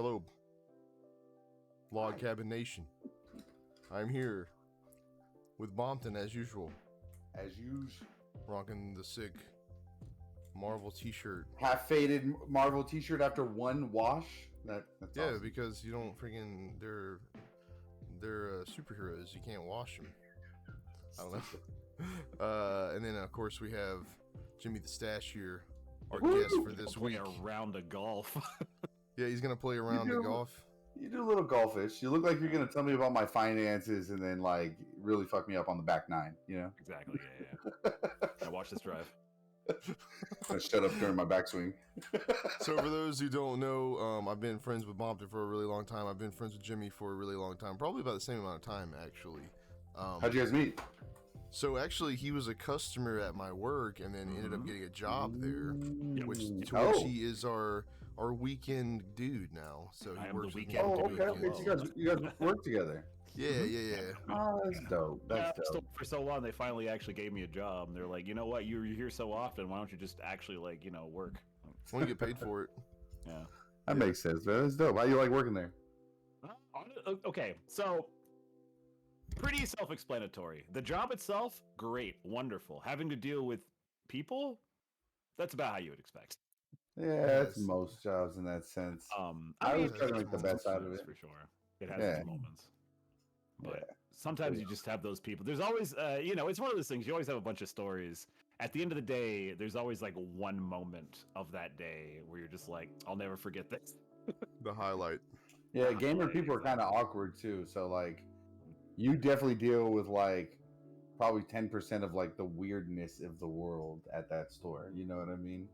Hello, Log Cabin Nation. I'm here with Bompton as usual. As usual. Rocking the sick Marvel t-shirt. Half faded Marvel t-shirt after one wash. That's awesome. Because you don't freaking... They're superheroes. You can't wash them. I don't know. And then, of course, we have JimiTheStache here, our guest for this week. A round of golf. Yeah, he's going to play a round of golf. You do a little golfish. You look like you're going to tell me about my finances and then, like, really fuck me up on the back nine, you know? Exactly, yeah. I watch this drive. I shut up during my backswing. So for those who don't know, I've been friends with Bompton for a really long time. I've been friends with Jimmy for a really long time. Probably about the same amount of time, actually. How'd you guys meet? So actually, he was a customer at my work, and then ended up getting a job there, which he is our weekend dude now. So he works the with weekend. Oh, okay. You guys work together. Yeah. Oh, that's dope. That's dope. For so long, they finally actually gave me a job, and they're like, you know what? You're here so often. Why don't you just actually work? I want to get paid for it. Yeah, that makes sense, man. That's dope. How you like working there? Okay, so. Pretty self-explanatory. The job itself, great, wonderful. Having to deal with people, that's about how you would expect. Yeah, it's most jobs in that sense. I was trying to make the best out of it. For sure. It has its moments. But sometimes you just have those people. There's always, it's one of those things. You always have a bunch of stories. At the end of the day, there's always like one moment of that day where you're just like, I'll never forget this. The highlight. Yeah, gamer people are kind of awkward too. So like, you definitely deal with like probably 10% of like the weirdness of the world at that store. You know what I mean?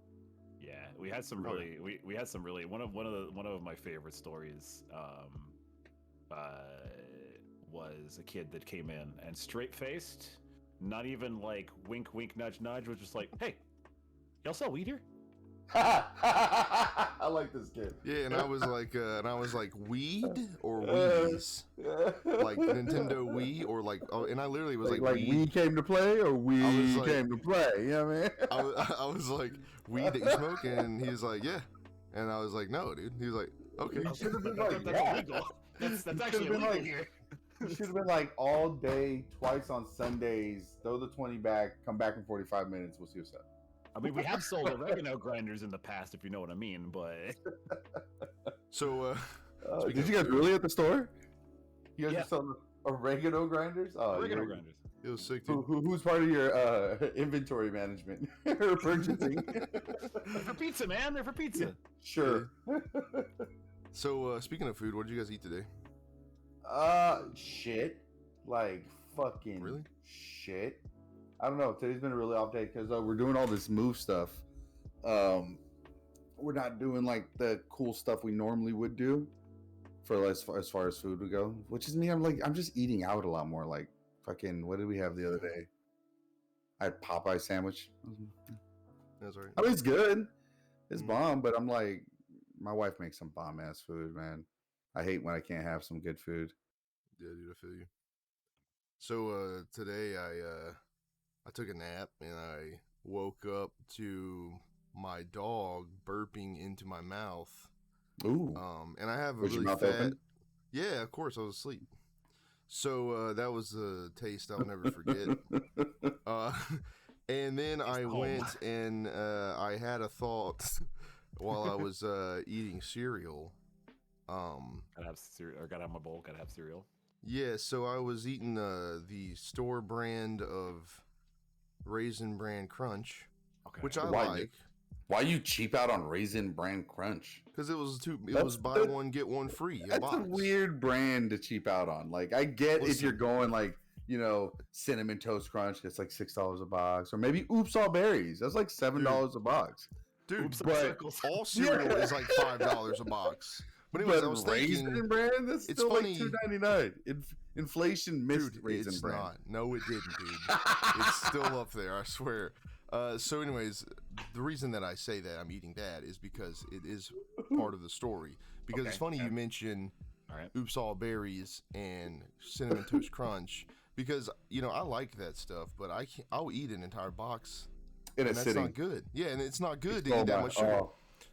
Yeah, we had some really we had some really one of my favorite stories was a kid that came in and straight faced, not even like wink wink nudge nudge, was just like, hey, y'all sell weed here? I like this kid. Yeah, and I was like, weed or Wii's? Like Nintendo Wii or like, and I literally was like we came to play or we came to play. You know what I mean? I was like, weed that you smoke? And he was like, yeah. And I was like, no, dude. He was like, okay. You should have been like, that's illegal. That's actually illegal here. You should have been like all day, twice on Sundays, throw the 20 back, come back in 45 minutes, we'll see what's up. I mean, we have sold oregano grinders in the past, if you know what I mean, but... So, did you guys really at the store? You guys just selling oregano grinders? Oh, oregano grinders. It was sick, dude. Who's part of your inventory management or purchasing? They're for pizza, man. They're for pizza. Sure. So, speaking of food, what did you guys eat today? Shit. Like, fucking really? Shit. I don't know. Today's been a really off day because we're doing all this move stuff. We're not doing like the cool stuff we normally would do for as far as food would go. Which is me. I'm just eating out a lot more. Like fucking. What did we have the other day? I had Popeye sandwich. That's right. I mean, it's good. It's bomb. But I'm like, my wife makes some bomb ass food, man. I hate when I can't have some good food. Yeah, dude, I feel you. So today I took a nap and I woke up to my dog burping into my mouth. Ooh. And I have a was really your mouth fat. Open? Yeah, of course I was asleep. So that was a taste I'll never forget. And then I went and I had a thought while I was eating cereal. Gotta have cereal, or gotta have my bowl. Gotta have cereal. Yeah, so I was eating the store brand of Raisin Bran Crunch, which I like. Why you cheap out on Raisin Bran Crunch? Because it was buy one get one free. That's box. a weird brand to cheap out on. Like I get if you're going like Cinnamon Toast Crunch, it's like $6 a box, or maybe Oops All Berries, that's like $7 a box. Dude, but all cereal is like $5 a box. But anyways, I was Raisin Bran, that's still funny. Like $2.99. Inflation missed Raisin Bran. Not. No, it didn't, dude. It's still up there, I swear. So anyways, the reason that I say that I'm eating that is because it is part of the story. Because it's funny you mention Oops All Berries and Cinnamon Toast Crunch, because I like that stuff, but I'll eat an entire box, and that's not good. Yeah, and it's not good to eat that much sugar.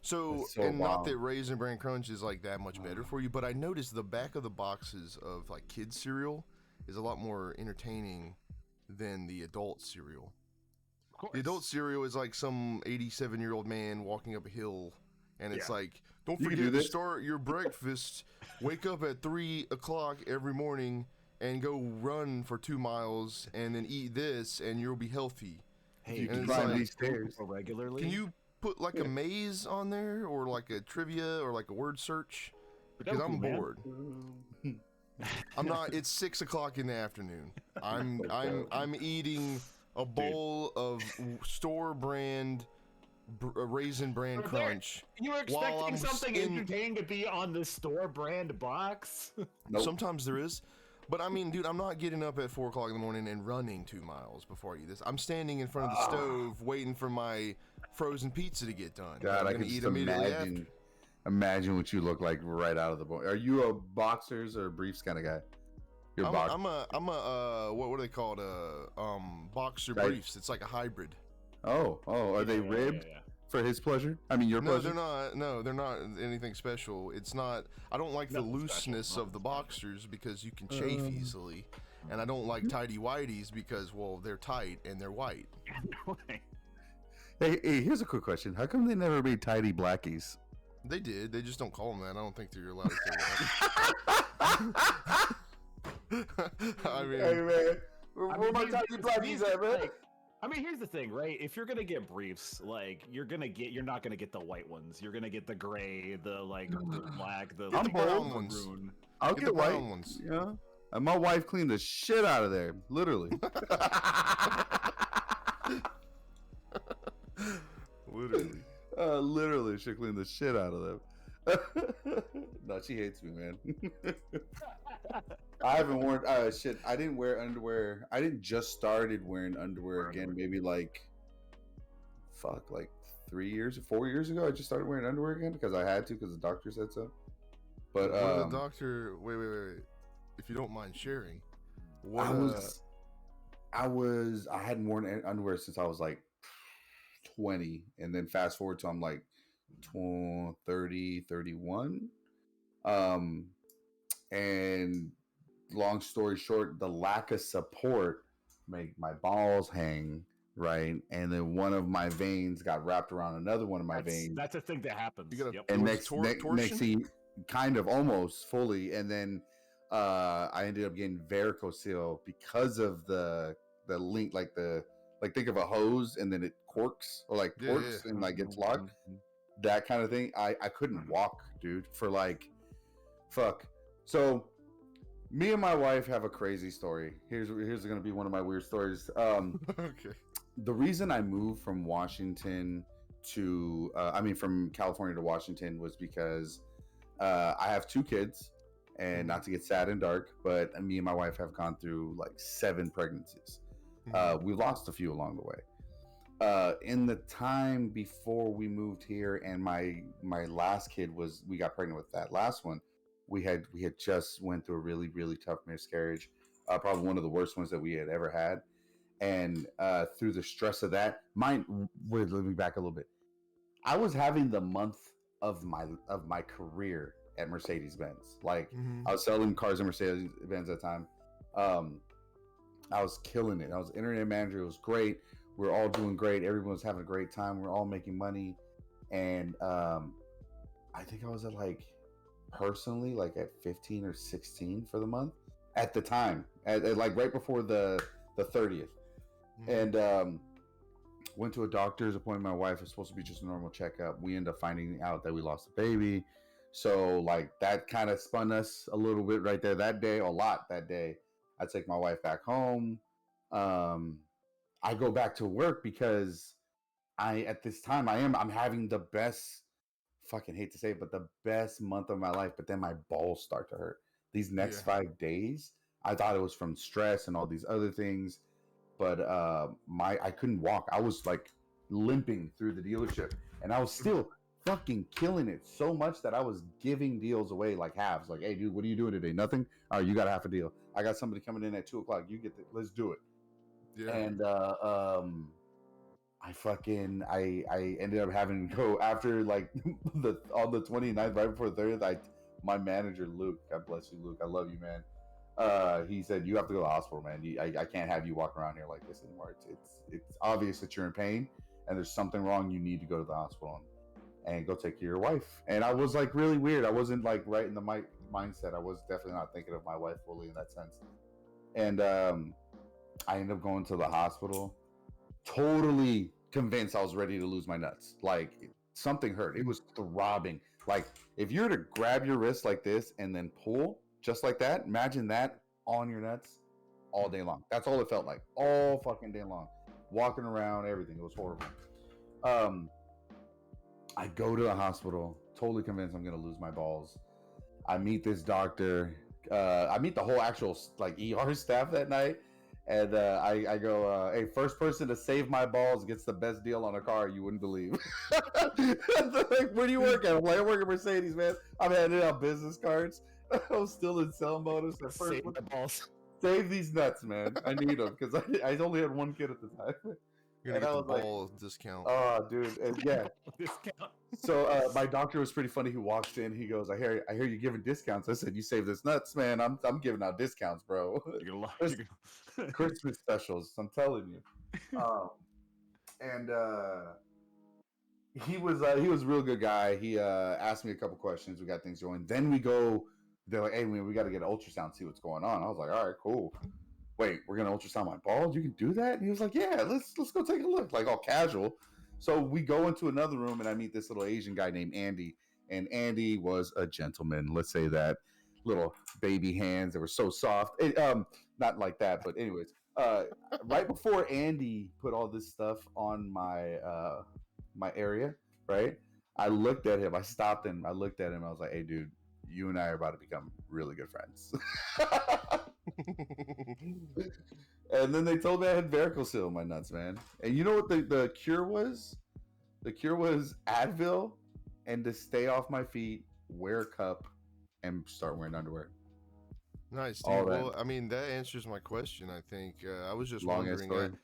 So, That's so and not bomb. that Raisin Bran Crunch is like that much better for you, but I noticed the back of the boxes of like kids cereal is a lot more entertaining than the adult cereal. Of course. The adult cereal is like some 87-year-old man walking up a hill, and it's like, don't You can forget do to this. start your breakfast. Wake up at 3 o'clock every morning and go run for 2 miles, and then eat this, and you'll be healthy. Hey, You do can you it's climb like, these stairs. regularly? can you put like a maze on there, or like a trivia, or like a word search? Because I'm man. bored. I'm not. It's 6 o'clock in the afternoon. I'm eating a bowl of store brand Raisin Bran But there- Crunch. You were While expecting I'm something in- entertaining to be on the store brand box? Nope. Sometimes there is. But I mean, dude, I'm not getting up at 4 o'clock in the morning and running 2 miles before I eat this. I'm standing in front of the stove waiting for my frozen pizza to get done. God, I'm I gonna can eat just immediately imagine. Imagine what you look like right out of the bone. Are you a boxers or briefs kind of guy? You're after. I'm a what are they called? Boxer Right. briefs. It's like a hybrid. Oh, are they ribbed for his pleasure? I mean, your No, pleasure? they're not. No, they're not anything special. It's not. I don't like the Nothing special, looseness nothing of the special. boxers because you can chafe easily, and I don't like tighty whities because, well, they're tight and they're white. Hey, here's a quick question. How come they never made tidy blackies? They did. They just don't call them that. I don't think they're allowed to say that. I mean, Hey man, I where mean, my these- tidy blackies these- at, man? like, I mean, here's the thing, right? If you're gonna get briefs, like you're not gonna get the white ones. You're gonna get the gray, the like black, the Get the brown maroon. ones. I'll get get the white. brown ones. Yeah. And my wife cleaned the shit out of there, literally. Literally. Literally, she cleaned the shit out of them. No, she hates me, man. I haven't worn shit. I didn't wear underwear. I didn't just started wearing underwear again. Maybe like 4 years ago. I just started wearing underwear again because I had to because the doctor said so. But What did the doctor? Wait. If you don't mind sharing, what? I hadn't worn underwear since I was like 20, and then fast forward to I'm like 30, 31. And long story short, the lack of support made my balls hang, right? And then one of my veins got wrapped around another one of my veins. That's a thing that happens. You gotta- Yep. And What's next thing, kind of almost fully, and then I ended up getting varicocele because of the link, like think of a hose and then it corks or like torques and like gets locked, that kind of thing. I couldn't walk, dude, for like fuck. So me and my wife have a crazy story. Here's gonna be one of my weird stories. Okay. The reason I moved from Washington to from California to Washington was because I have 2 kids, and not to get sad and dark, but me and my wife have gone through like 7 pregnancies. We lost a few along the way. In the time before we moved here, and my last kid we got pregnant with that last one. We had just went through a really, really tough miscarriage, probably one of the worst ones that we had ever had. And through the stress of that, let me back a little bit. I was having the month of my career at Mercedes-Benz. Like I was selling cars at Mercedes-Benz at the time. I was killing it. I was internet manager. It was great. We were all doing great. Everyone was having a great time. We were all making money. And I think I was at personally at 15 or 16 for the month at the time, at right before the 30th. And went to a doctor's appointment. My wife was supposed to be just a normal checkup. We ended up finding out that we lost a baby. So that kind of spun us a little bit right there that day, that day. I take my wife back home. I go back to work because at this time I'm having the best, fucking hate to say it, but the best month of my life. But then my balls start to hurt. These next 5 days, I thought it was from stress and all these other things, but I couldn't walk. I was limping through the dealership, and I was still fucking killing it so much that I was giving deals away like halves. Like, hey, dude, what are you doing today? Nothing. All right, you got half a deal. I got somebody coming in at 2:00. You get let's do it. Yeah. And I ended up having to go after like on the 29th, right before the 30th. My manager Luke, God bless you, Luke, I love you, man. He said you have to go to the hospital, man. I can't have you walking around here like this anymore. It's obvious that you're in pain and there's something wrong. You need to go to the hospital and go take care of your wife. And I was like really weird. I wasn't like right in the mindset. I was definitely not thinking of my wife fully in that sense. And I ended up going to the hospital, totally convinced I was ready to lose my nuts. Like something hurt. It was throbbing. Like if you were to grab your wrist like this and then pull just like that, imagine that on your nuts all day long. That's all it felt like, all fucking day long. Walking around, everything. It was horrible. I go to the hospital, totally convinced I'm gonna lose my balls. I meet this doctor. I meet the whole actual like ER staff that night, and I go, "Hey, first person to save my balls gets the best deal on a car you wouldn't believe." Like, where do you work at? I'm like, I work at Mercedes, man. I'm handing out business cards. I'm still in cell mode. Save my balls. Save these nuts, man. I need them because I only had one kid at the time. You're gonna get the ball discount. Oh, dude, and yeah. Discount. So my doctor was pretty funny. He walks in. He goes, "I hear you giving discounts." I said, "You save this nuts, man. I'm giving out discounts, bro. Christmas specials. I'm telling you." And he was a real good guy. He asked me a couple questions. We got things going. Then we go. They're like, "Hey, we got to get an ultrasound, see what's going on." I was like, "All right, cool." Wait, we're gonna ultrasound my balls? You can do that? And he was like, "Yeah, let's go take a look," like all casual. So we go into another room and I meet this little Asian guy named Andy. And Andy was a gentleman. Let's say that. Little baby hands that were so soft. Not like that, but anyways. Right before Andy put all this stuff on my my area, right? I looked at him. I stopped him. I looked at him. I was like, "Hey, dude, you and I are about to become really good friends." And then they told me I had varicocele in my nuts, man. And you know what the cure was? The cure was Advil and to stay off my feet, wear a cup, and start wearing underwear. Nice, dude. Well, I mean, that answers my question, I think. I was just wondering.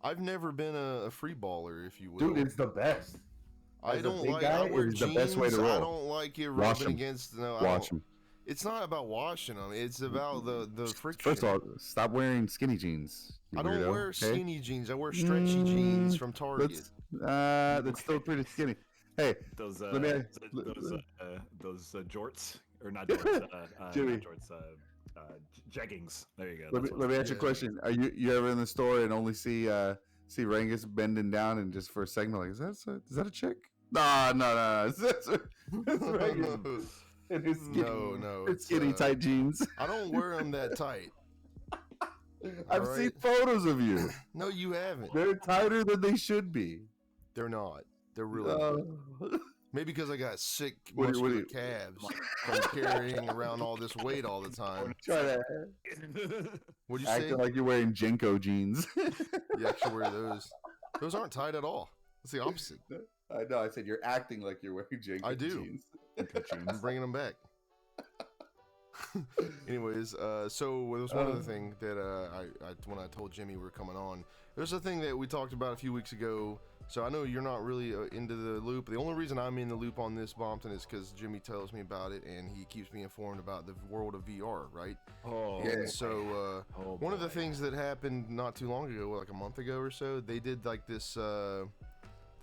I've never been a free baller, if you will. Dude, it's the best. I don't like. I wear jeans. The best way to roll. I don't like it rubbing against. No, wash them. It's not about washing them. It's about the friction. First of all, stop wearing skinny jeans. I don't wear skinny jeans. I wear stretchy jeans from Target. That's still pretty skinny. Hey, those jorts or not jorts? Jimmy. Not jorts. Jeggings. There you go. Let me ask you a question. Are you ever in the store and only see Rangus bending down and just for a segment like, is that a chick? No. That's Rangus. It's skinny, no. It's skinny tight jeans. I don't wear them that tight. I've seen photos of you. No, you haven't. They're tighter than they should be. They're not. They're really not. Maybe because I got sick muscular calves from carrying around all this weight all the time. Try that. What'd you say? Acting like you're wearing Jenko jeans. You actually wear those. Those aren't tight at all. It's the opposite. I know. I said you're acting like you're wearing Jenko I do. jeans. I'm bringing them back. Anyways, so it was one other thing that I when I told Jimmy we were coming on. There's a thing that we talked about a few weeks ago. So I know you're not really into the loop. The only reason I'm in the loop on this, Bompton, is because Jimmy tells me about it and he keeps me informed about the world of VR, right? Oh, and so one of the things that happened not too long ago, like a month ago or so, they did like this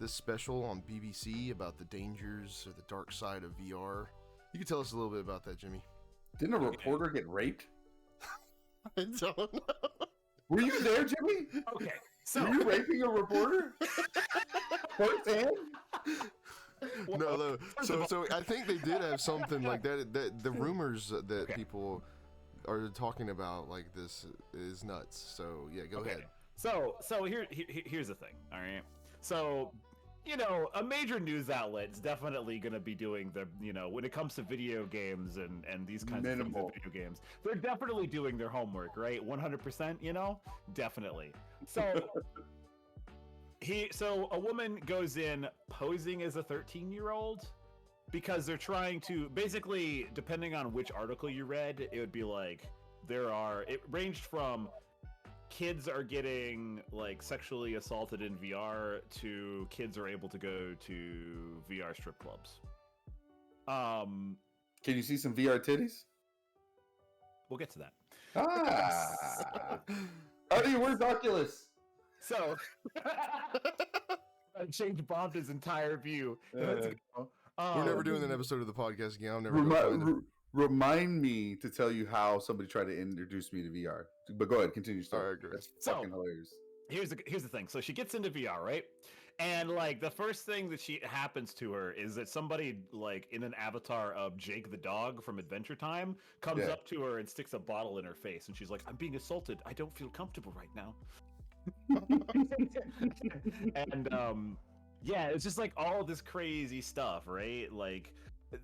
special on BBC about the dangers or the dark side of VR. You can tell us a little bit about that, Jimmy. Didn't a reporter get raped? I don't know. Were you there, Jimmy? Okay. So were you raping a reporter? Firsthand? No. So I think they did have something like that. The rumors that people are talking about like this is nuts. So yeah, go ahead. So here's the thing. All right. So, you know, a major news outlet is definitely going to be doing the, you know, when it comes to video games and these kinds of things in video games, they're definitely doing their homework, right? 100%, you know, definitely. So so a woman goes in posing as a 13-year-old because they're trying to basically, depending on which article you read, it would be like it ranged from kids are getting like sexually assaulted in VR to kids are able to go to VR strip clubs. Can you see some VR titties? We'll get to that. Ah. Honey, where's Oculus? So I changed Bob's entire view. Let's go. We're never doing an episode of the podcast again. I'll never go find it. Remind me to tell you how somebody tried to introduce me to VR. But go ahead, continue. All right, great. That's fucking hilarious. Here's the thing. So she gets into VR, right? And like the first thing that happens to her is that somebody like in an avatar of Jake the dog from Adventure Time comes up to her and sticks a bottle in her face, and she's like, "I'm being assaulted. I don't feel comfortable right now." And yeah, it's just like all this crazy stuff, right? Like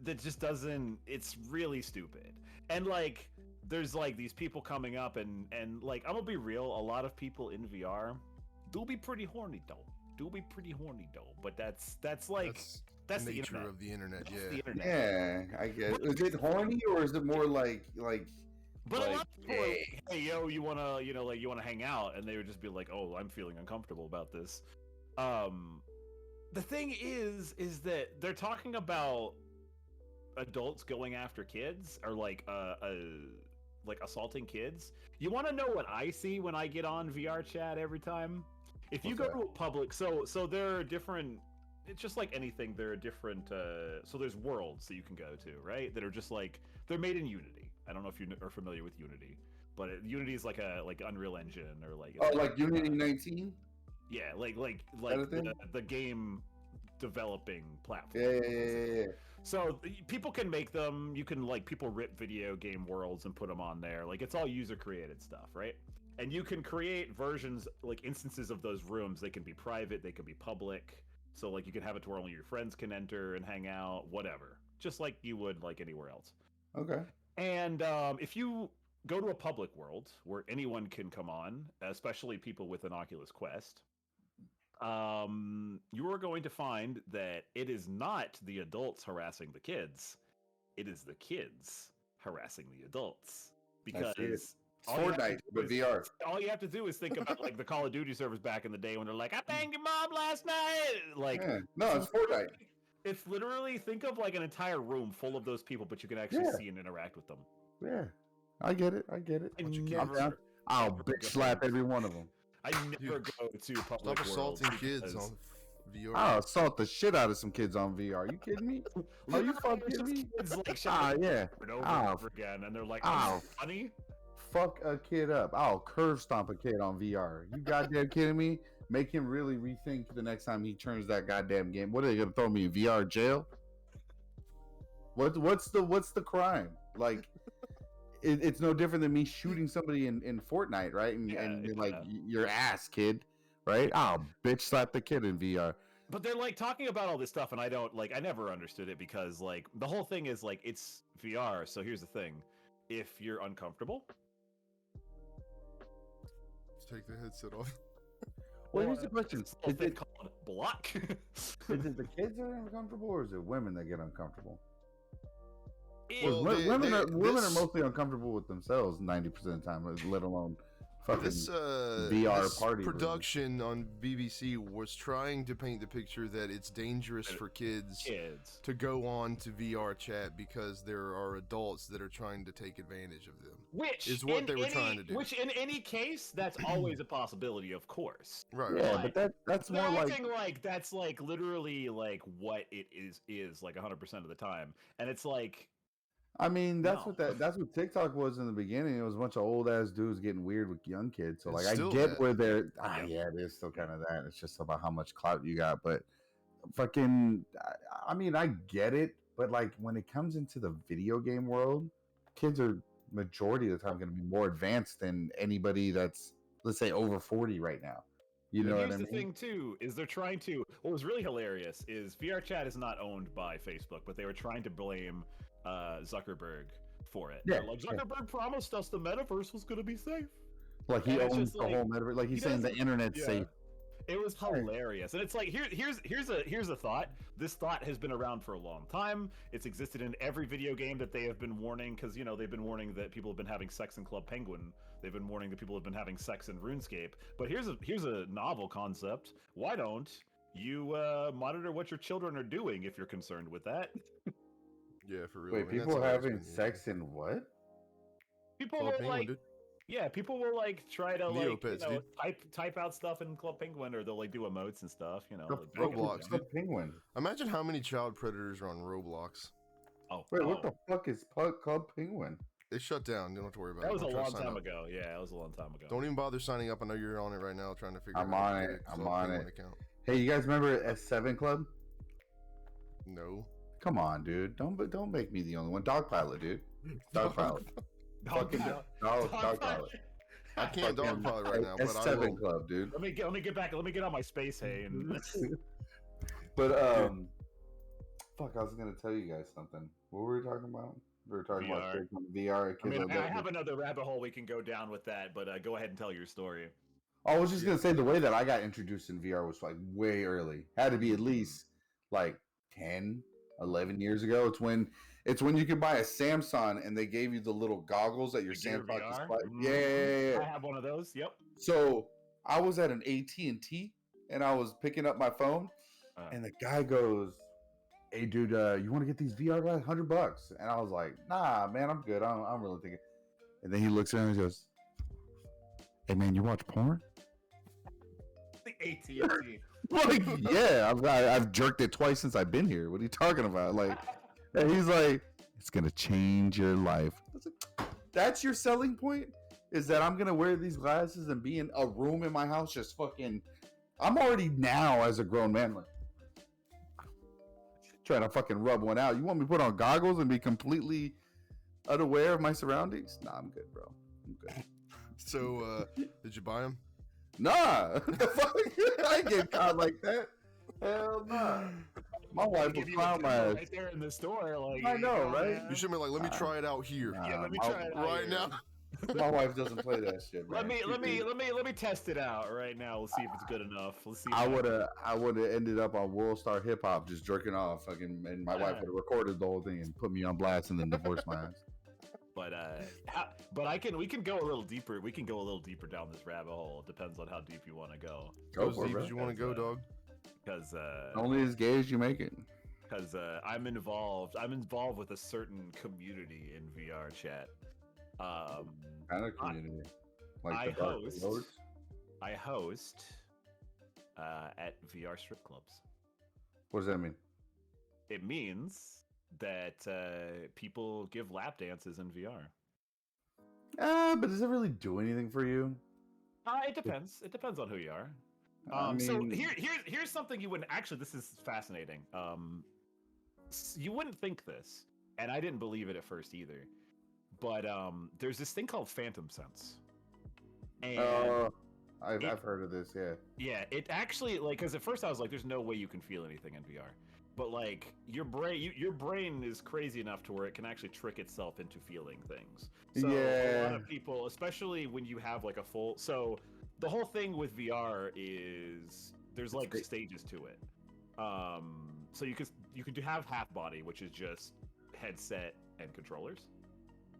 that just doesn't. It's really stupid. And like there's like these people coming up and like I'm gonna be real, a lot of people in VR do be pretty horny though. But that's the nature internet. of the internet. That's Yeah. the internet. Yeah, I guess. Is it horny or is it more like? But like, a lot of people are like, hey, yo, you wanna hang out, and they would just be like, oh, I'm feeling uncomfortable about this. The thing is that they're talking about adults going after kids or like assaulting kids. You want to know what I see when I get on VR chat every time? If you go to a public, so there are different. It's just like anything. There are different. So there's worlds that you can go to, right? That are just like they're made in Unity. I don't know if you are familiar with Unity, but Unity is like Unreal Engine or like. Like Unity 19. Yeah, like the game developing platform. Yeah. So people can make them. You can people rip video game worlds and put them on there. Like it's all user created stuff, right? And you can create versions, like instances of those rooms. They can be private, they can be public. So like you can have it to where only your friends can enter and hang out, whatever. Just like you would like anywhere else. Okay. And if you go to a public world where anyone can come on, especially people with an Oculus Quest, you are going to find that it is not the adults harassing the kids. It is the kids harassing the adults. Because it's Fortnite with VR. All you have to do is think about like the Call of Duty servers back in the day when they're like, I banged your mom last night. Like, no, it's Fortnite. It's literally, think of like an entire room full of those people, but you can actually see and interact with them. Yeah, I get it. I'll bitch slap every one of them. I never go to public Stop assaulting kids on VR. I'll assault the shit out of some kids on VR. Are you kidding me? Are you fucking kidding me? Kids like yeah. Over and over again, and they're like, "Oh, funny." Fuck a kid up. I'll curve stomp a kid on VR. You goddamn kidding me? Make him really rethink the next time he turns that goddamn game. What are they gonna throw me in VR jail? What's the crime? Like, it's no different than me shooting somebody in Fortnite, right? And like your ass, kid, right? I'll bitch slap the kid in VR. But they're like talking about all this stuff, and I never understood it because like the whole thing is like it's VR. So here's the thing: if you're uncomfortable, take the headset off. Well, here's the question: is it called block? Is it the kids that are uncomfortable, or is it women that get uncomfortable? Well, women are mostly uncomfortable with themselves 90% of the time, let alone fucking VR party. Production on BBC was trying to paint the picture that it's dangerous for kids to go on to VR chat because there are adults that are trying to take advantage of them. Which is what they were trying to do. Which in any case, that's always a possibility, of course. Right. Yeah, but that's more like that's like literally like what it is like 100% of the time, and it's like. I mean, that's what TikTok was in the beginning. It was a bunch of old ass dudes getting weird with young kids. So like, I get where they're. Yeah, it is still kind of that. It's just about how much clout you got. But fucking, I mean, I get it. But like, when it comes into the video game world, kids are majority of the time going to be more advanced than anybody that's, let's say, over 40 right now. You know what I mean? Here's the thing too: is they're trying to. What was really hilarious is VR Chat is not owned by Facebook, but they were trying to blame Zuckerberg for it. Yeah, like Zuckerberg promised us the metaverse was going to be safe. Like he owns the whole metaverse. Like he's saying the internet's safe. It was hilarious, and it's like here's a thought. This thought has been around for a long time. It's existed in every video game that they have been warning, because they've been warning that people have been having sex in Club Penguin. They've been warning that people have been having sex in RuneScape. But here's a novel concept. Why don't you monitor what your children are doing if you're concerned with that? Yeah, for real. Wait, people having sex in what? People Club will Penguin, like. dude. Yeah, people will like try to Neopets, dude. type out stuff in Club Penguin, or they'll like do emotes and stuff. Roblox, Club Penguin. Imagine how many child predators are on Roblox. Wait, what the fuck is Club Penguin? It shut down. You don't have to worry about it. it. That was a long time ago. Yeah, it was a long time ago. Don't even bother signing up. I know you're on it right now, trying to figure out. I'm on it. I'm on it. Account. Hey, you guys remember S7 Club? No. Come on, dude. Don't make me the only one. Dog Pilot, dude. Dog Pilot. Dog Pilot. I can't dog pilot right now, but S7 Club, dude. Let me get back. Let me get on my space, hey. But fuck, I was gonna tell you guys something. What were we talking about? We were talking about VR. I have another rabbit hole we can go down with that, but go ahead and tell your story. I was just gonna say the way that I got introduced in VR was like way early. Had to be at least like 10, 11 years ago. It's when you could buy a Samsung and they gave you the little goggles that your Samsung display. Yeah. I have one of those. Yep. So I was at an AT&T and I was picking up my phone, and the guy goes, "Hey, dude, you want to get these VR glasses? $100." And I was like, "Nah, man, I'm good. I'm really thinking." And then he looks around and he goes, "Hey, man, you watch porn?" The AT&T. Like, yeah, I've jerked it twice since I've been here. What are you talking about? Like, and he's like, "It's gonna change your life." I was like, that's your selling point? Is that I'm gonna wear these glasses and be in a room in my house just fucking? I'm already now as a grown man like trying to fucking rub one out. You want me to put on goggles and be completely unaware of my surroundings? Nah, I'm good, bro. I'm good. So, did you buy them? Nah, the fuck? I ain't get caught like that. Hell nah. My wife will clown my ass right there in the store. Like, I know, right? You should be like, let me try it out here. Yeah, let me try it out right now. My wife doesn't play that shit, man. Let me test it out right now. We'll see if it's good enough. Let's see. I would have ended up on World Star Hip Hop just jerking off, fucking, and my wife would have recorded the whole thing and put me on blast and then divorced my ass. But we can go a little deeper. We can go a little deper down this rabbit hole. It depends on how deep you want to go. Go as deep as you want to go, dog. Because only as gay as you make it. Because I'm involved with a certain community in VR chat. Kind of community. I host at VR strip clubs. What does that mean? It means that people give lap dances in VR. But does it really do anything for you? It depends. It depends on who you are. So here's something you wouldn't actually. This is fascinating. You wouldn't think this, and I didn't believe it at first either. But there's this thing called phantom sense. And I've heard of this. Yeah. Yeah. It actually because at first I was like, "There's no way you can feel anything in VR." But like your brain is crazy enough to where it can actually trick itself into feeling things. So a lot of people, especially when you have like a full. So the whole thing with VR is there's like stages to it. So you can have half body, which is just headset and controllers,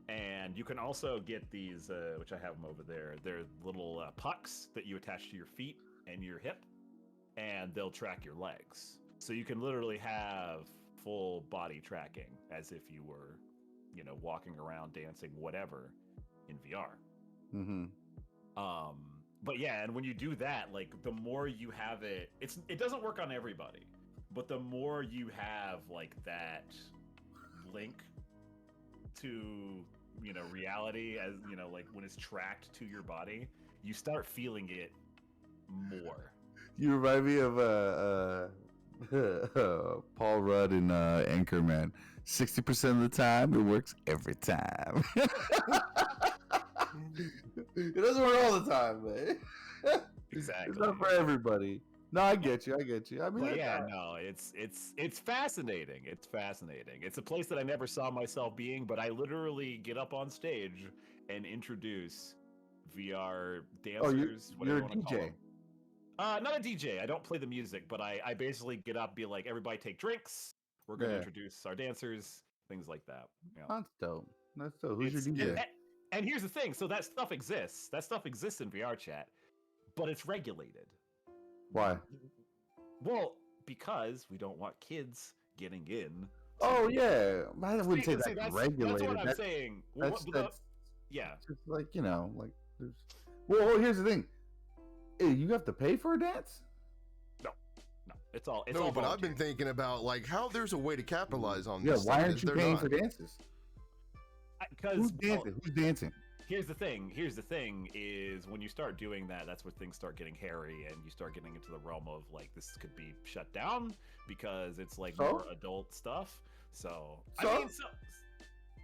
and you can also get these, which I have them over there. They're little pucks that you attach to your feet and your hip, and they'll track your legs. So you can literally have full body tracking as if you were, walking around, dancing, whatever, in VR. Mm-hmm. But yeah, and when you do that, like the more you have it, it doesn't work on everybody, but the more you have like that link to reality, as like when it's tracked to your body, you start feeling it more. You remind me of Paul Rudd in Anchorman. 60% of the time, it works every time. It doesn't work all the time, man. Exactly. It's not for everybody. No, I get you. I mean, it's fascinating. It's fascinating. It's a place that I never saw myself being, but I literally get up on stage and introduce VR dancers. You're a DJ. Not a DJ. I don't play the music, but I basically get up, be like, everybody take drinks. We're gonna introduce our dancers, things like that. Yeah. That's dope. That's dope. Who's your DJ? And here's the thing. So that stuff exists. That stuff exists in VR chat, but it's regulated. Why? Well, because we don't want kids getting in. Oh yeah, I wouldn't say that's regulated. That's what I'm saying. That's yeah. Just like there's. Well, here's the thing. Hey, you have to pay for a dance? No, it's all. It's no, all but volunteer. I've been thinking about like how there's a way to capitalize on Yeah, this. why aren't you paying for dances? Because Who's dancing? Here's the thing is when you start doing that, that's where things start getting hairy and you start getting into the realm of like this could be shut down because it's like more adult stuff. So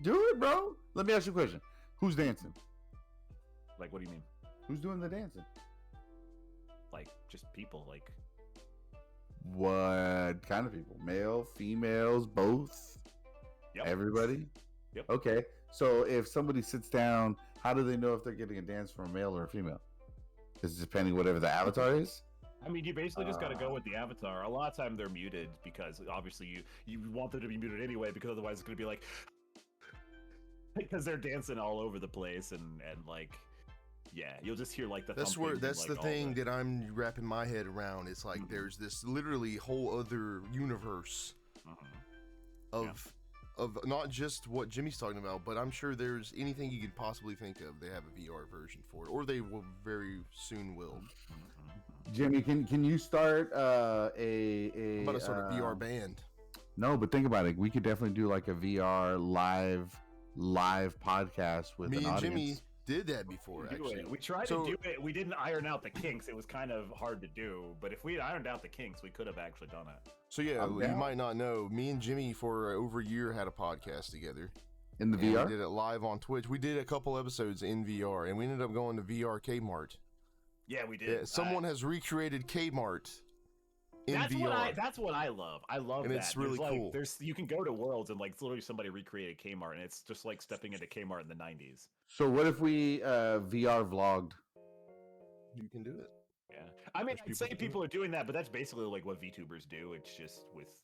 do it, bro. Let me ask you a question. Who's dancing? Like, what do you mean? Who's doing the dancing? Like, just people, like... What kind of people? Male, females, both? Yep. Everybody? Yep. Okay. So if somebody sits down, how do they know if they're getting a dance from a male or a female? Is it depending whatever the avatar is? I mean, you basically just got to go with the avatar. A lot of time they're muted because obviously you want them to be muted anyway because otherwise it's going to be like... because they're dancing all over the place and like... Yeah, you'll just hear like the. That's the thing that I'm wrapping my head around. It's like there's this literally whole other universe of not just what Jimmy's talking about, but I'm sure there's anything you could possibly think of. They have a VR version for it, or they will very soon will. Jimmy, can you start How about a sort of VR band? No, but think about it. We could definitely do like a VR live podcast with me an and audience. Jimmy did that before, actually. We tried to do it. We didn't iron out the kinks. It was kind of hard to do. But if we had ironed out the kinks, we could have actually done it. So yeah, you might not know, me and Jimmy for over a year had a podcast together. In the VR? We did it live on Twitch. We did a couple episodes in VR, and we ended up going to VR Kmart. Yeah, we did. Yeah, someone has recreated Kmart in that's VR. That's what I love. I love and that. It's really cool. You can go to Worlds and like literally somebody recreated Kmart, and it's just like stepping into Kmart in the 90s. So what if we VR vlogged? You can do it. Yeah, I mean, I'd say people are doing that, but that's basically like what VTubers do. It's just with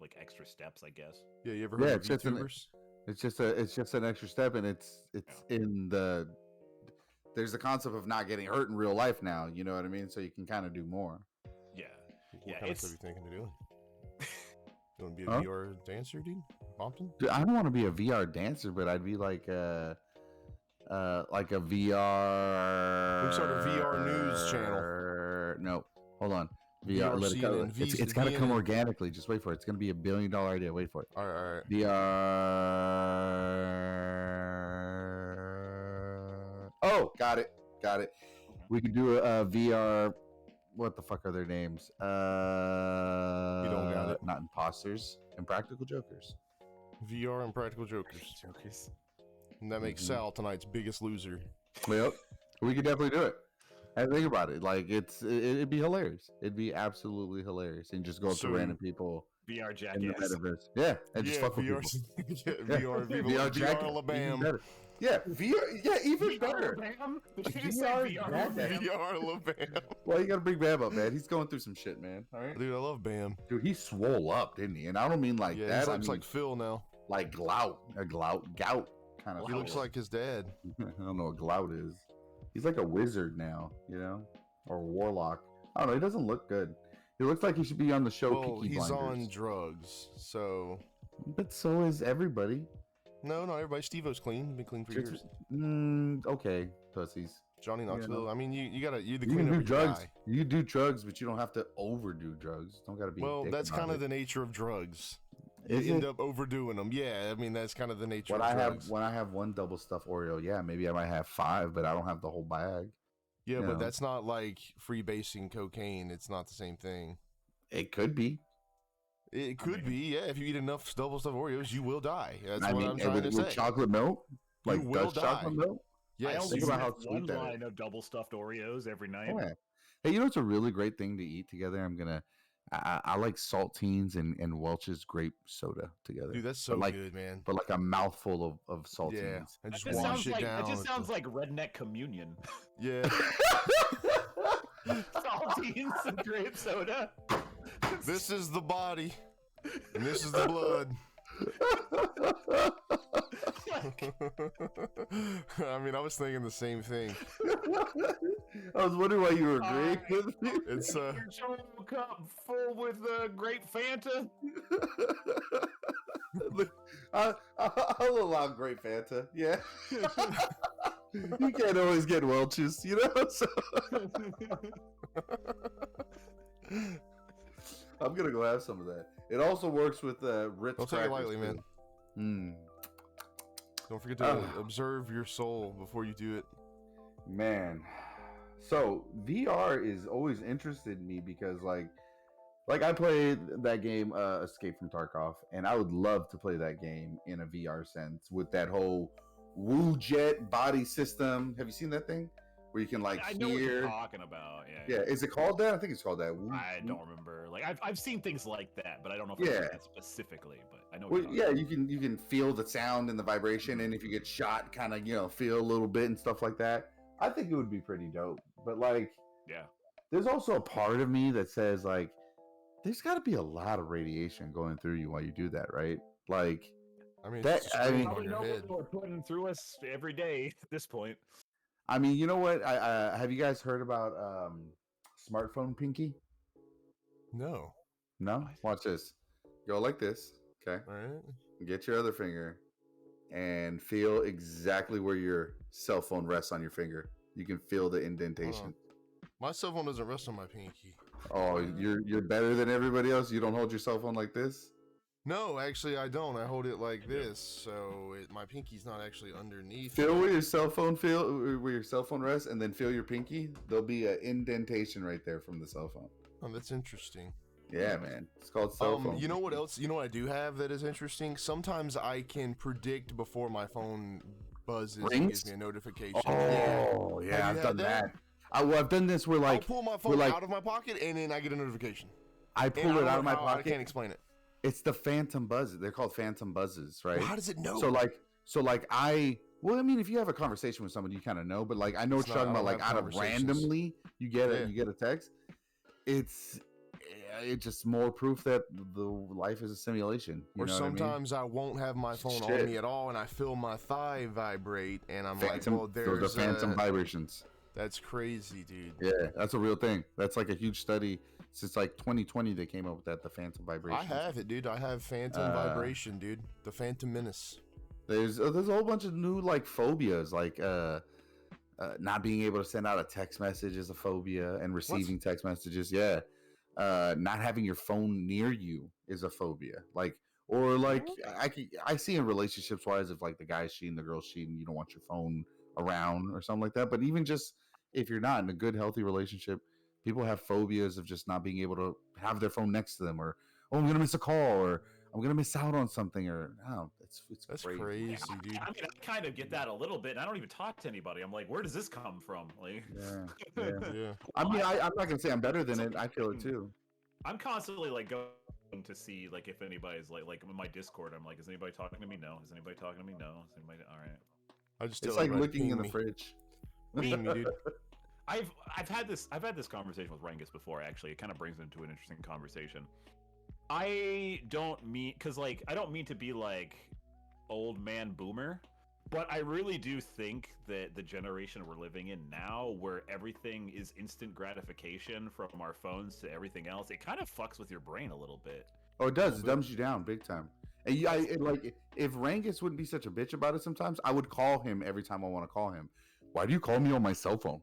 like extra steps, I guess. Yeah, you ever heard of VTubers? It's just an extra step, and it's in the. There's the concept of not getting hurt in real life now. You know what I mean? So you can kind of do more. Yeah. What kind of stuff are you thinking of doing? You want to be a VR dancer, dude? Compton? Dude, I don't want to be a VR dancer, but I'd be like a VR. We start a VR news channel. No, hold on. VR. Let it go. It's got to come organically. Just wait for it. It's gonna be $1 billion idea. Wait for it. All right. VR. Oh, got it. We could do a VR. What the fuck are their names? You don't got it. Not imposters. Impractical Jokers. VR Impractical Jokers. And that makes Sal tonight's biggest loser. Yep. We could definitely do it. And think about it. Like it'd be hilarious. It'd be absolutely hilarious. And just go up to random people. VR jackass. In the metaverse. Yeah. And just fuck with VR, people. VR people. VR VR Alabama. Yeah, VR. Yeah, even better. VR Alabama. Well, you gotta bring Bam up, man. He's going through some shit, man. All right, dude, I love Bam. Dude, he swole up, didn't he? And I don't mean like that. He looks like Phil now. Like gout kind of. He looks like his dad. I don't know what gout is. He's like a wizard now, or a warlock. I don't know. He doesn't look good. He looks like he should be on the show. Well, Peaky he's Blinders. on drugs, so. But so is everybody. No, not everybody. Steve-O's clean. He's been clean for years. Okay, pussies. Johnny Knoxville. I mean, you're the you queen can do of drugs. guy. You do drugs, but you don't have to overdo drugs. Don't gotta be. Well, that's kind of the nature of drugs. You end up overdoing them. Yeah, I mean that's kind of the nature of drugs. When I have one double stuffed Oreo, yeah, maybe I might have 5, but I don't have the whole bag. Yeah, but that's not like freebasing cocaine. It's not the same thing. It could be. It could be, yeah. If you eat enough double stuffed Oreos, you will die. That's what I'm trying to say. With chocolate milk? Like you will die. Chocolate milk? Yes. I Think about how sweet one line of double stuffed Oreos every night. Yeah. Hey, you know what's a really great thing to eat together? I like saltines and Welch's grape soda together. Dude, that's so good, man. But like a mouthful of saltines. Yeah, and just wash it down. It just sounds like redneck communion. Yeah. Saltines and grape soda. This is the body, and this is the blood. I mean, I was thinking the same thing. I was wondering why you were agreeing with me. It's your chocolate cup full with grape Fanta. Look, I'll allow grape Fanta. Yeah. You can't always get Welch's, you know. So I'm gonna go have some of that. It also works with Ritz. Don't take it lightly, man. Don't forget to observe your soul before you do it. Man, so VR is always interested in me because like I played that game Escape from Tarkov, and I would love to play that game in a VR sense with that whole Woojet body system. Have you seen that thing where you can like I know what you're talking about. Yeah. Is it called that? I think it's called that. I don't remember. Like I've seen things like that, but I don't know if I've seen that specifically. But I know. Well, yeah, you can feel the sound and the vibration, and if you get shot, kind of feel a little bit and stuff like that. I think it would be pretty dope. But like, yeah, there's also a part of me that says like, there's got to be a lot of radiation going through you while you do that, right? Like, I mean, that. I mean, probably know what we're putting through us every day at this point. I mean, you know what? I have you guys heard about smartphone pinky? No. No. Watch this. Go like this. Okay. All right. Get your other finger and feel exactly where your cell phone rests on your finger. You can feel the indentation. My cell phone doesn't rest on my pinky. Oh, you're better than everybody else. You don't hold your cell phone like this? No, actually, I don't. I hold it like this, so my pinky's not actually underneath. Feel where your cell phone rests, and then feel your pinky. There'll be an indentation right there from the cell phone. Oh, that's interesting. Yeah, man. It's called cell phone. You know what else? You know what I do have that is interesting? Sometimes I can predict before my phone buzzes and gives me a notification. Oh, yeah, I've done that. I've done this where like I'll pull my phone out of my pocket and then I get a notification. I pull it out of my pocket. I can't explain it. It's the phantom buzzes. They're called phantom buzzes, right? Well, how does it know? So I mean, if you have a conversation with somebody, you kind of know. But like, I know what you're talking about. Like, out of randomly, you get a text. It's just more proof that the life is a simulation. Or sometimes I won't have my phone on me at all, and I feel my thigh vibrate, and I'm like, well, there's those are phantom vibrations. That's crazy, dude. Yeah, that's a real thing. That's like a huge study. Since like 2020, they came up with that, the phantom vibration. I have it, dude. I have phantom vibration, dude. The Phantom Menace. There's a whole bunch of new like phobias, like not being able to send out a text message is a phobia, and receiving text messages, not having your phone near you is a phobia. Like, or like I see in relationships wise, if like the guy's cheating, the girl's cheating, you don't want your phone around or something like that. But even just if you're not in a good, healthy relationship, people have phobias of just not being able to have their phone next to them, or I'm gonna miss a call, or I'm gonna miss out on something, or that's crazy, yeah, dude. I mean, I kind of get that a little bit. And I don't even talk to anybody. I'm like, where does this come from? Like, yeah. I mean, I'm not gonna say I'm better than it. I feel it too. I'm constantly like going to see like if anybody's like in my Discord. I'm like, is anybody talking to me? No. Is anybody talking to me? No. Is anybody? All right. It's like looking in the fridge. Ping me, dude. I've had this conversation with Rangus before. Actually, it kind of brings into an interesting conversation. I don't mean to be like old man boomer, but I really do think that the generation we're living in now, where everything is instant gratification from our phones to everything else, it kind of fucks with your brain a little bit. Oh, it does. It dumbs you down big time. And like if Rangus wouldn't be such a bitch about it, sometimes I would call him every time I want to call him. Why do you call me on my cell phone?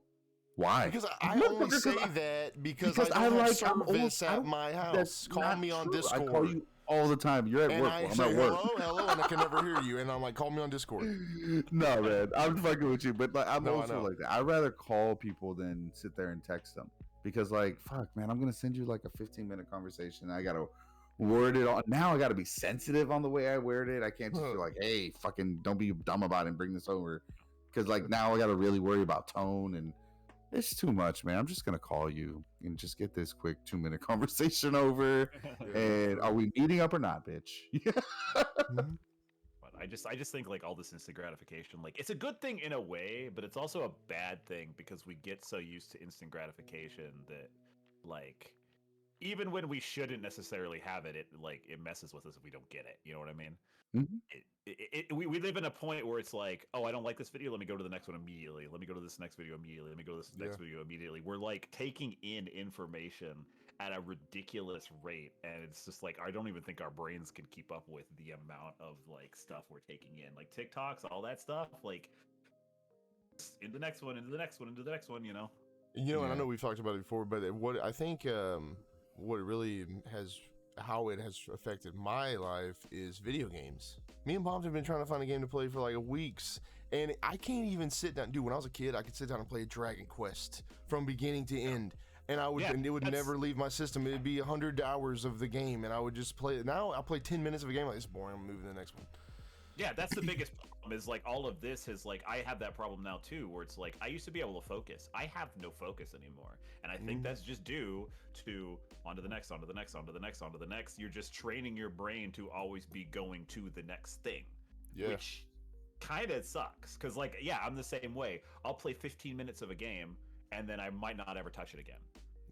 Why? Because I only say that because I don't have service at my house. Call me on Discord. I call you all the time. You're at work. I'm at work. Hello, and I can never hear you. And I'm like, call me on Discord. No, man, I'm fucking with you. But like, I'm also like that. I'd rather call people than sit there and text them. Because like, fuck, man, I'm gonna send you like a 15-minute conversation. I gotta word it on. Now I gotta be sensitive on the way I word it. I can't just be like, hey, fucking, don't be dumb about it and bring this over. Because like now I gotta really worry about tone, and it's too much, man. I'm just gonna call you and just get this quick 2-minute conversation over. And are we meeting up or not, bitch? But I just think like all this instant gratification, like it's a good thing in a way, but it's also a bad thing because we get so used to instant gratification that like even when we shouldn't necessarily have it, it messes with us if we don't get it. You know what I mean? Mhm. We live in a point where it's like, oh, I don't like this video. Let me go to the next one immediately. Let me go to this next video immediately. Let me go to this next video immediately. We're like taking in information at a ridiculous rate, and it's just like I don't even think our brains can keep up with the amount of like stuff we're taking in, like TikToks, all that stuff. Like into the next one, into the next one, into the next one. You know. And I know we've talked about it before, but what I think, what it really has, how it has affected my life is video games. Me and Bob have been trying to find a game to play for like weeks, and I can't even sit down. Dude, when I was a kid, I could sit down and play Dragon Quest from beginning to end, and and it would never leave my system. It'd be 100 hours of the game, and I would just play it. Now I'll play 10 minutes of a game, like, it's boring, I'm moving to the next one. Yeah, that's the biggest problem is like all of this is like I have that problem now too, where it's like I used to be able to focus. I have no focus anymore. And I think that's just due to onto the next, onto the next, onto the next, onto the next. You're just training your brain to always be going to the next thing. Yeah. Which kind of sucks. Cause like, yeah, I'm the same way. I'll play 15 minutes of a game and then I might not ever touch it again.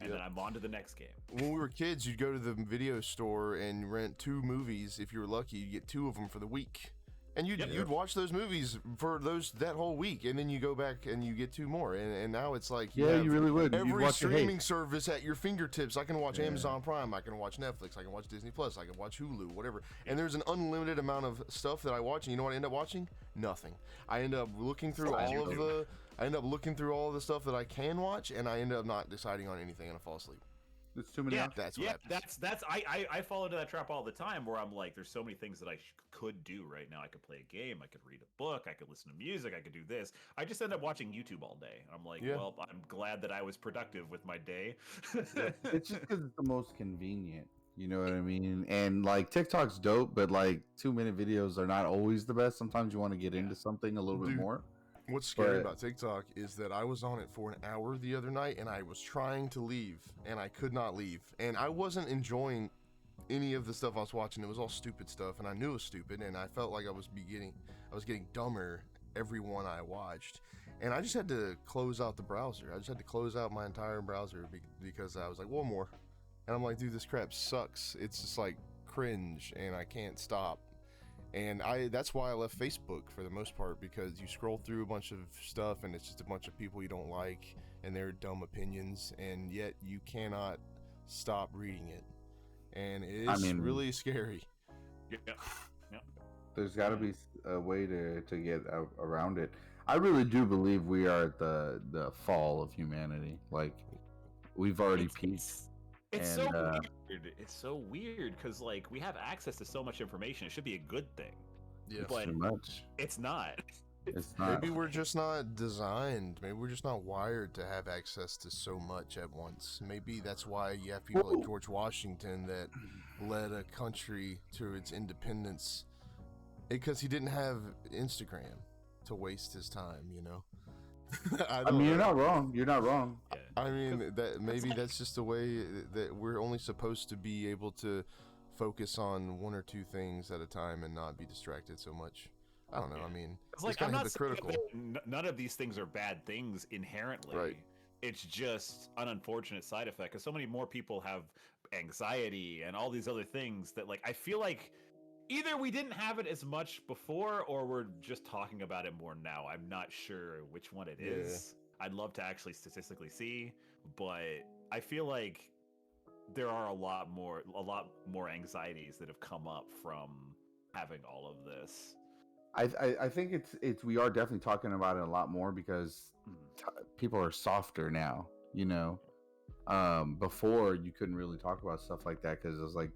And then I'm on to the next game. When we were kids, you'd go to the video store and rent 2 movies. If you were lucky, you'd get 2 of them for the week. And you'd watch those movies for that whole week, and then you go back and you get 2 more, and now it's like you really would. Every streaming service at your fingertips. I can watch Amazon Prime, I can watch Netflix, I can watch Disney Plus, I can watch Hulu, whatever. And there's an unlimited amount of stuff that I watch, and you know what I end up watching? Nothing. I end up looking through all of the stuff that I can watch, and I end up not deciding on anything, and I fall asleep. It's too many. That's what happens. I fall into that trap all the time where I'm like, there's so many things that I could do right now. I could play a game, I could read a book, I could listen to music, I could do this. I just end up watching YouTube all day. I'm like, well, I'm glad that I was productive with my day. It's just because it's the most convenient. You know what I mean? And like TikTok's dope, but like 2-minute videos are not always the best. Sometimes you want to get into something a little bit more. What's scary about TikTok is that I was on it for an hour the other night, and I was trying to leave, and I could not leave. And I wasn't enjoying any of the stuff I was watching. It was all stupid stuff, and I knew it was stupid, and I felt like I was getting dumber every one I watched. And I just had to close out the browser. I just had to close out my entire browser because I was like, one more. And I'm like, dude, this crap sucks. It's just like cringe, and I can't stop. And that's why I left Facebook for the most part, because you scroll through a bunch of stuff and it's just a bunch of people you don't like and their dumb opinions, and yet you cannot stop reading it. And it's really scary. Yeah. There's got to be a way to get around it. I really do believe we are at the fall of humanity. Like, we've already peaked. It's so weird. It's so weird because like we have access to so much information. It should be a good thing. Yeah, but too much. It's not. It's not. Maybe we're just not designed. Maybe we're just not wired to have access to so much at once. Maybe that's why you have people like George Washington that led a country to its independence, because he didn't have Instagram to waste his time. You know. I mean, you're not wrong. You're not wrong. I mean, that's just the way that we're only supposed to be able to focus on 1 or 2 things at a time and not be distracted so much. I don't know. I mean, it's like, I'm not saying that none of these things are bad things inherently. Right. It's just an unfortunate side effect because so many more people have anxiety and all these other things that, like, I feel like either we didn't have it as much before or we're just talking about it more now. I'm not sure which one it is. I'd love to actually statistically see, but I feel like there are a lot more anxieties that have come up from having all of this. I think it's we are definitely talking about it a lot more because people are softer now, you know. Before you couldn't really talk about stuff like that because it was like,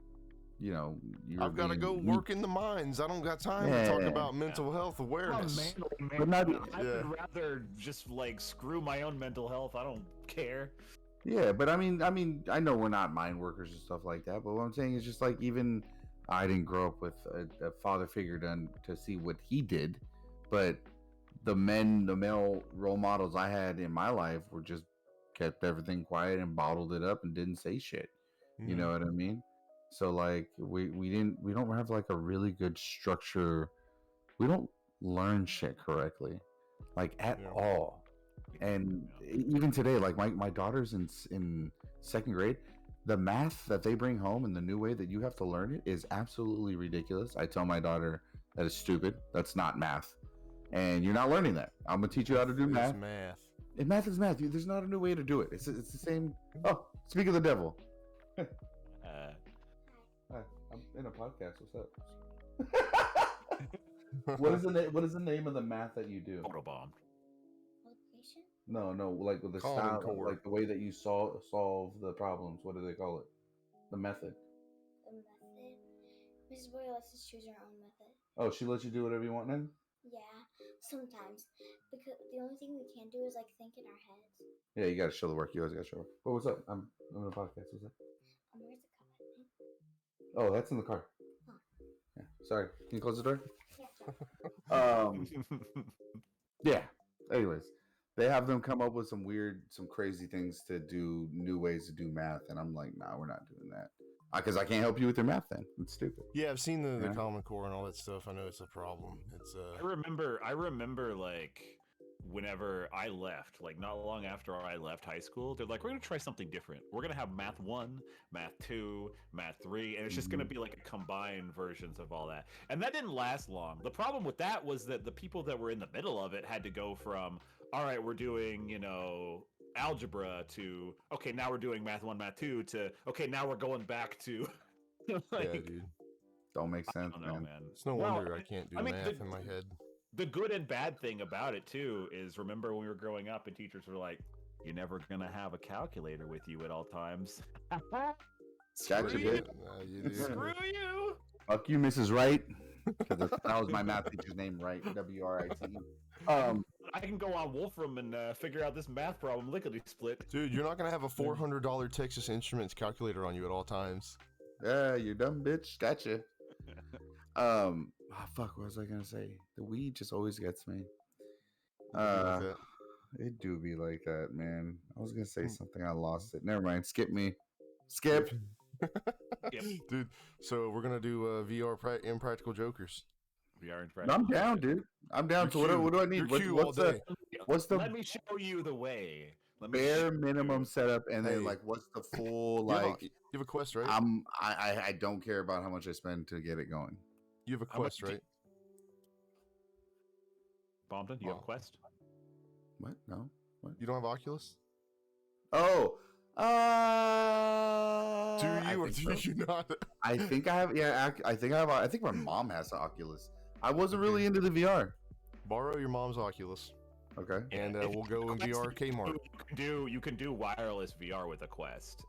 you know, I've got to go work in the mines. I don't got time to talk about mental health awareness. But I would rather just like screw my own mental health. I don't care. Yeah, but I mean, I know we're not mine workers and stuff like that. But what I'm saying is just like, even I didn't grow up with a father figure to see what he did, but the male role models I had in my life were just kept everything quiet and bottled it up and didn't say shit. You know what I mean? So like we don't have like a really good structure we don't learn shit correctly, like at all. And even today, like my daughter's in second grade, the math that they bring home and the new way that you have to learn it is absolutely ridiculous. I tell my daughter that is stupid. That's not math, and you're not learning that. I'm gonna teach you how to do math. Math. And math is math. There's not a new way to do it. It's the same. Oh, speak of the devil. Hi, I'm in a podcast. What's up? What is the name of the math that you do? Photobomb. Multiplication? No, like with the Common style, Core. like the way that you solve the problems. What do they call it? The method. The method. Mrs. Boyle lets us choose our own method. Oh, she lets you do whatever you want now? Yeah, sometimes. Because the only thing we can do is like think in our heads. Yeah, you gotta show the work. You always gotta show work. But what's up? I'm in a podcast. What's up? Where's the cup? Oh, that's in the car. Huh. Yeah. Sorry. Can you close the door? Yeah. Yeah. Anyways, they have them come up with some crazy things to do, new ways to do math, and I'm like, nah, we're not doing that. Because I can't help you with your math then. It's stupid. Yeah, I've seen the Common Core and all that stuff. I know it's a problem. It's I remember like whenever I left, like not long after I left high school, they're like, we're gonna try something different. We're gonna have math 1, math 2, math 3, and it's just gonna be like a combined versions of all that. And that didn't last long. The problem with that was that the people that were in the middle of it had to go from, all right, we're doing, algebra to, okay, now we're doing math 1, math 2 to, okay, now we're going back to yeah, dude. Don't make sense, I don't know, man. It's no wonder I can't do math in my head. The good and bad thing about it too is, remember when we were growing up and teachers were like, you're never gonna have a calculator with you at all times. Gotcha, you. You do. Screw you. Fuck you, Mrs. Wright. Because that was my math teacher's name, Wright. W-R-I-T. I can go on Wolfram and figure out this math problem lickety split. Dude, you're not gonna have a $400 Texas Instruments calculator on you at all times. Yeah, you dumb bitch. Gotcha. Fuck, what was I gonna say? The weed just always gets me. It do be like that, man. I was gonna say something, I lost it. Never mind. Skip me. Skip. Dude, so we're gonna do VR Impractical Jokers. VR I'm down, dude. I'm down. So what do I need? What's the Let me show you the way. bare minimum setup, and then like what's the full you have a quest, right? I don't care about how much I spend to get it going. You have a quest, right? Bompton, you have a quest? What? No. What? You don't have Oculus? Oh. Do you or do you not? I think I have. Yeah, I think I have. I think my mom has an Oculus. I wasn't really into the VR. Borrow your mom's Oculus. Okay. And we'll go in VR Kmart. You can do wireless VR with a Quest.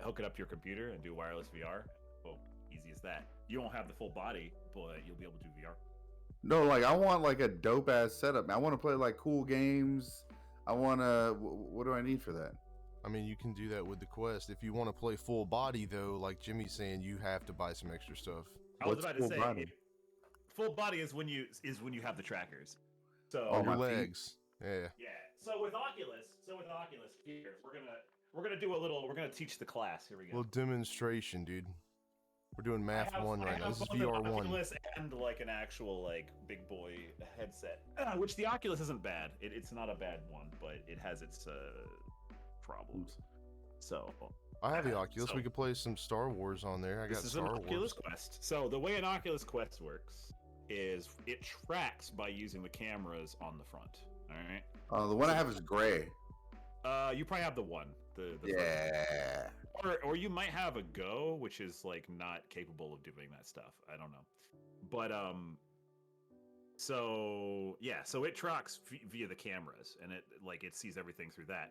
Hook it up to your computer and do wireless VR. Well, easy as that. You won't have the full body, but you'll be able to do VR. No, like I want like a dope ass setup. I want to play like cool games. I want to. What do I need for that? I mean, you can do that with the Quest. If you want to play full body, though, like Jimmy's saying, you have to buy some extra stuff. I was about to say, full body is when you have the trackers. So your legs. Yeah. Yeah. So with Oculus, here we're gonna teach the class. Here we go. Little demonstration, dude. We're doing math 1 right now. This is VR 1. Oculus and like an actual like big boy headset, which the Oculus isn't bad. It's not a bad one, but it has its problems. So I have the Oculus. We could play some Star Wars on there. I got Star Wars. Oculus Quest. So the way an Oculus Quest works is it tracks by using the cameras on the front. All right. The one I have is gray. You probably have the one. The yeah. Or you might have a Go, which is like not capable of doing that stuff. I don't know. But so it tracks via the cameras, and it sees everything through that.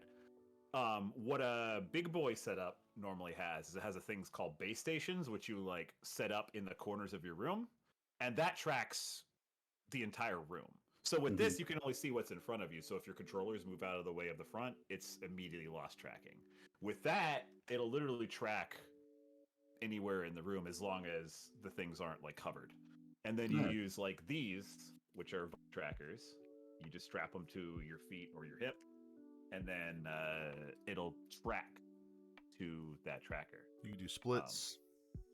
What a big boy setup normally has is it has a things called base stations, which you like set up in the corners of your room, and that tracks the entire room. So with this, you can only see what's in front of you. So if your controllers move out of the way of the front, it's immediately lost tracking. With that, it'll literally track anywhere in the room as long as the things aren't like covered. And then you use like these, which are trackers. You just strap them to your feet or your hip, and then it'll track to that tracker. You can do splits.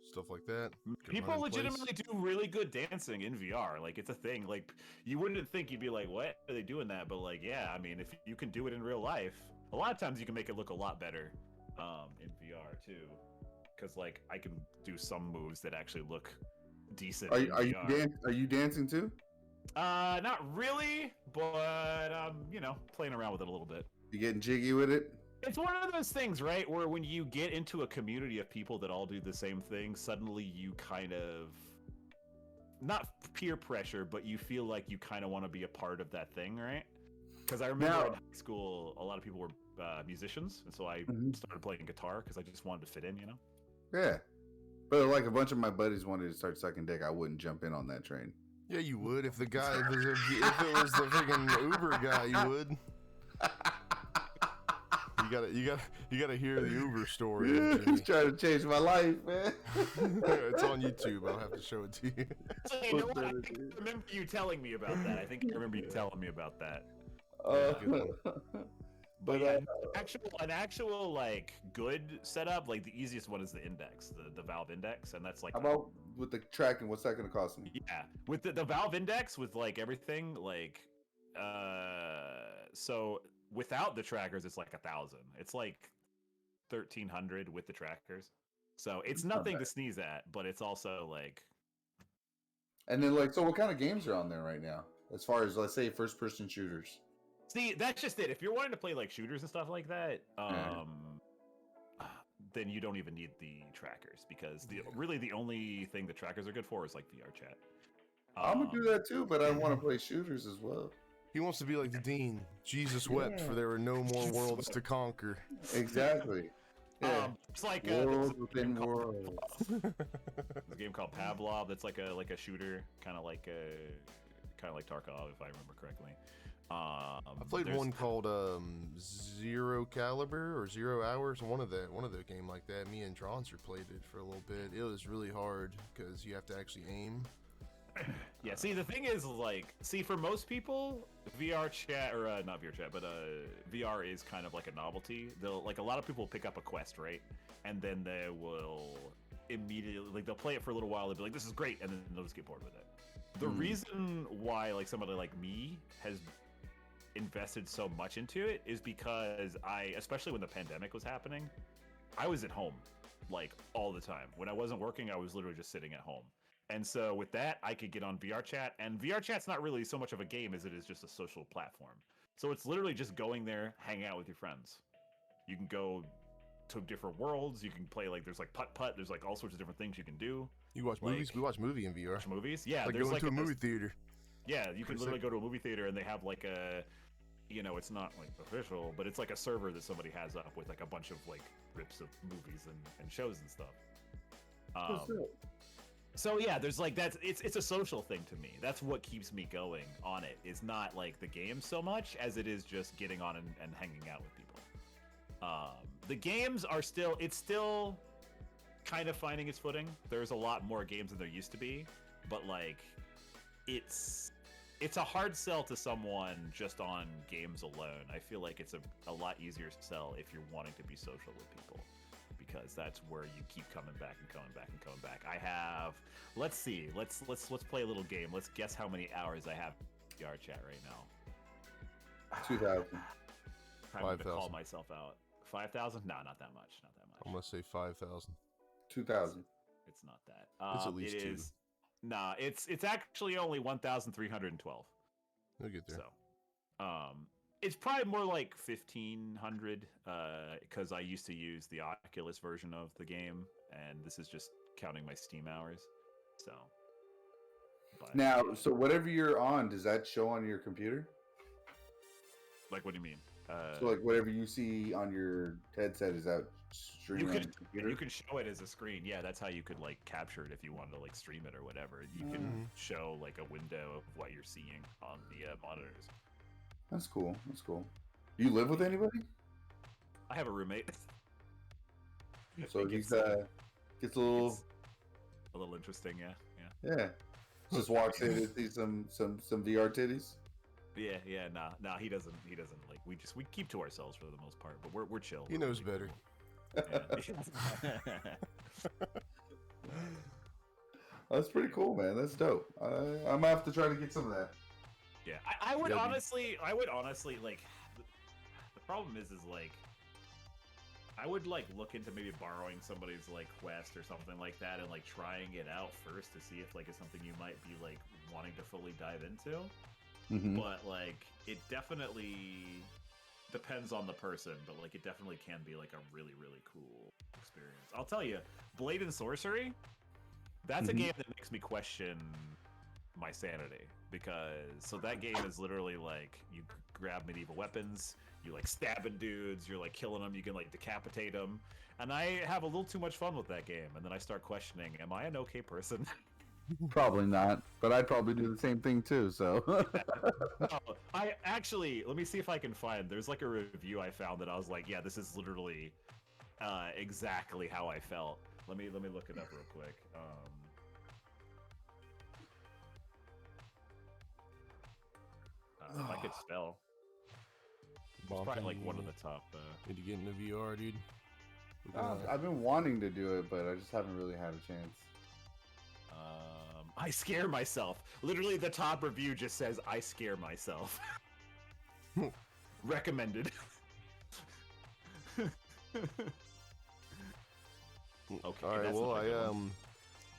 stuff like that. People legitimately do really good dancing in VR. Like, it's a thing. Like, you wouldn't think, you'd be like, what are they doing that? But like, yeah, I mean, if you can do it in real life, a lot of times you can make it look a lot better in VR too. Because like, I can do some moves that actually look decent. Are you dancing too? Not really, but playing around with it a little bit. You getting jiggy with it? It's one of those things, right, where when you get into a community of people that all do the same thing, suddenly you kind of, not peer pressure, but you feel like you kind of want to be a part of that thing, right? Because I remember in high school, a lot of people were musicians, and so I started playing guitar because I just wanted to fit in, Yeah. But like a bunch of my buddies wanted to start sucking dick, I wouldn't jump in on that train. Yeah, you would. If it was the freaking Uber guy, you would. You gotta hear the Uber story. Yeah, he's trying to change my life, man. It's on YouTube. I'll have to show it to you. So you know what? I remember you telling me about that. I think I remember you telling me about that. But yeah, an actual like good setup, like the easiest one is the Index, the Valve Index, and that's like. How about with the tracking? What's that going to cost me? Yeah, with the Valve Index, with like everything, like, so without the trackers, it's like 1,000. It's like 1,300 with the trackers. So it's nothing to sneeze at, but it's also like. And then like, so what kind of games are on there right now? As far as, let's say, first-person shooters. See, that's just it. If you're wanting to play like shooters and stuff like that, then you don't even need the trackers, because really the only thing the trackers are good for is like VR chat. I'm gonna do that too, but I want to play shooters as well. He wants to be like the Dean. Jesus wept, for there were no more worlds to conquer. Exactly. Yeah. It's like worlds within worlds. There's a game called Pavlov that's like a shooter, kind of like Tarkov, if I remember correctly. I played one called Zero Caliber or 0 Hours. One of the game like that. Me and Dronzer played it for a little bit. It was really hard because you have to actually aim. Yeah. See, the thing is, like, for most people, VR chat or not VR chat, but VR is kind of like a novelty. They'll like a lot of people pick up a Quest, right, and then they will immediately they'll play it for a little while. They'll be like, "This is great," and then they'll just get bored with it. The reason why like somebody like me has invested so much into it is because especially when the pandemic was happening, I was at home like all the time. When I wasn't working, I was literally just sitting at home. And so with that, I could get on VR chat, and VR chat's not really so much of a game as it is just a social platform. So it's literally just going there, hanging out with your friends. You can go to different worlds. You can play like there's like putt-putt. There's like all sorts of different things you can do. You watch movies? We watch movie in VR. Watch movies? Yeah. Like going to a movie theater. Yeah, you can literally go to a movie theater and they have like a, it's not like official, but it's like a server that somebody has up with like a bunch of like rips of movies and shows and stuff. So yeah, there's like it's a social thing to me. That's what keeps me going on it. It's not like the game so much as it is just getting on and hanging out with people. The games are still kind of finding its footing. There's a lot more games than there used to be, but like it's a hard sell to someone just on games alone. I feel like it's a lot easier to sell if you're wanting to be social with people, because that's where you keep coming back and coming back and coming back. I have, let's see, let's play a little game. Let's guess how many hours I have in VR chat right now. 2,000. I'm gonna call myself out. 5,000? No, not that much. Not that much. I'm gonna say 5,000. 2,000. It's not that. It's at least two. Nah, it's actually only 1,312. We'll get there. So, it's probably more like 1,500 because I used to use the Oculus version of the game, and this is just counting my Steam hours. So, now, so whatever you're on, does that show on your computer? Like, what do you mean? So, like, whatever you see on your headset, is that streaming on your computer? You can show it as a screen. Yeah, that's how you could like capture it if you wanted to like stream it or whatever. You can show like a window of what you're seeing on the monitors. That's cool. That's cool. Do you live with anybody? I have a roommate. So he gets a little interesting, yeah. Yeah. Just walks in and sees some VR titties. Yeah, nah, he doesn't like we keep to ourselves for the most part, but we're chill. He knows better. Yeah. That's pretty cool, man. That's dope. I'm gonna have to try to get some of that. Yeah, I would Yeah, dude. honestly like. The problem is like, I would like look into maybe borrowing somebody's like Quest or something like that and like trying it out first to see if like it's something you might be like wanting to fully dive into. Mm-hmm. But like, it definitely depends on the person. But like, it definitely can be like a really cool experience. I'll tell you, Blade and Sorcery. That's a game that makes me question my sanity, because that game is literally like, you grab medieval weapons, you like stabbing dudes, you're like killing them, you can like decapitate them, and I have a little too much fun with that game, and then I start questioning, am I an okay person? Probably not, but I'd probably do the same thing too. So Oh, I actually, let me see if I can find, there's like a review I found that I was like, yeah, this is literally exactly how I felt. Let me look it up real quick. If I could spell. It's probably like one of the top. Need to get into VR, dude. I've been wanting to do it, but I just haven't really had a chance. I scare myself. Literally, the top review just says, "I scare myself." Recommended. Okay. All right. that's Well, not a good one.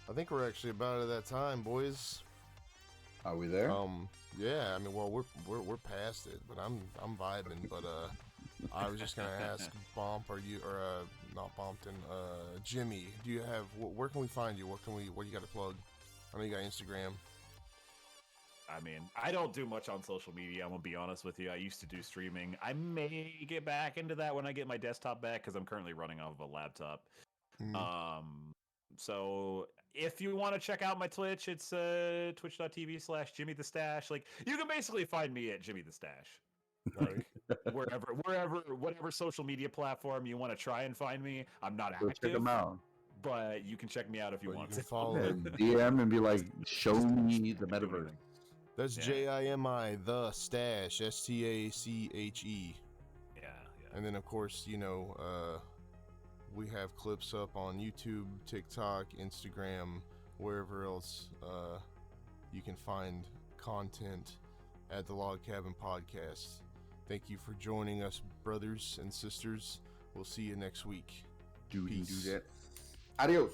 I think we're actually about at that time, boys. Are we there? Yeah. I mean, well, we're past it, but I'm vibing. But I was just gonna ask Bomp, or not Bompton, Jimmy. Do you have? Where can we find you? What do you got to plug? I know you got Instagram. I mean, I don't do much on social media. I'm gonna be honest with you. I used to do streaming. I may get back into that when I get my desktop back, because I'm currently running off of a laptop. So if you want to check out my Twitch, it's twitch.tv/JimiTheStache. Like, you can basically find me at JimiTheStache. Like, whatever social media platform you want to try and find me. I'm not Go active. check them out. But you can check me out if you But you want can to. follow Yeah, him. DM and be like, show me the Do metaverse. anything. That's Yeah. JIMI the Stache, STACHE. Yeah. And then, of course, we have clips up on YouTube, TikTok, Instagram, wherever else you can find content at the Log Cabin Podcast. Thank you for joining us, brothers and sisters. We'll see you next week. Do Peace. that. Adios.